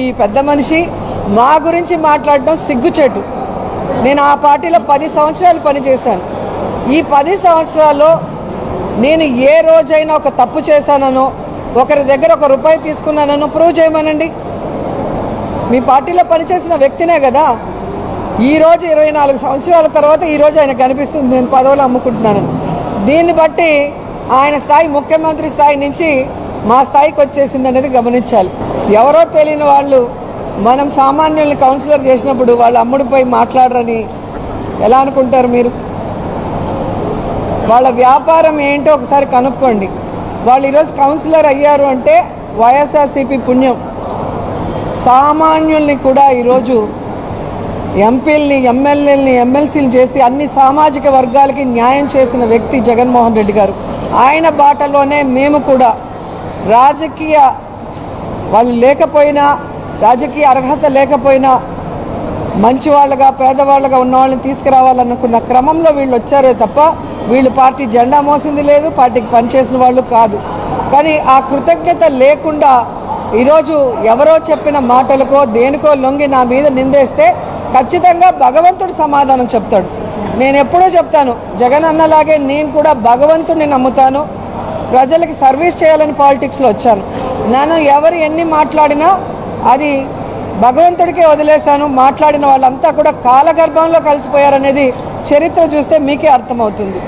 ఈ పెద్ద మనిషి మా గురించి మాట్లాడడం సిగ్గుచేటు. నేను ఆ పార్టీలో 10 సంవత్సరాలు పనిచేశాను. ఈ 10 సంవత్సరాల్లో నేను ఏ రోజైనా ఒక తప్పు చేశానో, ఒకరి దగ్గర ₹1 తీసుకున్నానో ప్రూవ్ చేయమనండి. మీ పార్టీలో పనిచేసిన వ్యక్తినే కదా. ఈరోజు 24 సంవత్సరాల తర్వాత ఈరోజు ఆయన కనిపిస్తుంది నేను పదవులు అమ్ముకుంటున్నాను. దీన్ని బట్టి ఆయన స్థాయి ముఖ్యమంత్రి స్థాయి నుంచి మా స్థాయికి వచ్చేసింది అనేది గమనించాలి. ఎవరో తెలియని వాళ్ళు మనం సామాన్యుల్ని కౌన్సిలర్ చేసినప్పుడు వాళ్ళు అమ్ముడిపోయి మాట్లాడరని ఎలా అనుకుంటారు మీరు? వాళ్ళ వ్యాపారం ఏంటో ఒకసారి కనుక్కోండి. వాళ్ళు ఈరోజు కౌన్సిలర్ అయ్యారు అంటే వైఎస్ఆర్సీపీ పుణ్యం. సామాన్యుల్ని కూడా ఈరోజు ఎంపీల్ని, ఎమ్మెల్యేలని, ఎమ్మెల్సీలు చేసి అన్ని సామాజిక వర్గాలకి న్యాయం చేసిన వ్యక్తి జగన్మోహన్ రెడ్డి గారు. ఆయన బాటలోనే మేము కూడా రాజకీయ వాళ్ళు లేకపోయినా, రాజకీయ అర్హత లేకపోయినా మంచి వాళ్ళగా, పేదవాళ్ళగా ఉన్న వాళ్ళని తీసుకురావాలనుకున్న క్రమంలో వీళ్ళు వచ్చారే తప్ప వీళ్ళు పార్టీ జెండా మోసింది లేదు, పార్టీకి పనిచేసిన వాళ్ళు కాదు. కానీ ఆ కృతజ్ఞత లేకుండా ఈరోజు ఎవరో చెప్పిన మాటలకో దేనికో లొంగి నా మీద నిందేస్తే ఖచ్చితంగా భగవంతుడు సమాధానం చెప్తాడు. నేను ఎప్పుడూ చెప్తాను, జగన్ అన్నలాగే నేను కూడా భగవంతుడిని నమ్ముతాను. ప్రజలకి సర్వీస్ చేయాలని పాలిటిక్స్లో వచ్చాను. నేను ఎవరు ఎన్ని మాట్లాడినా అది భగవంతుడికే వదిలేశాను. మాట్లాడిన వాళ్ళంతా కూడా కాలగర్భంలో కలిసిపోయారనేది చరిత్ర చూస్తే మీకే అర్థమవుతుంది.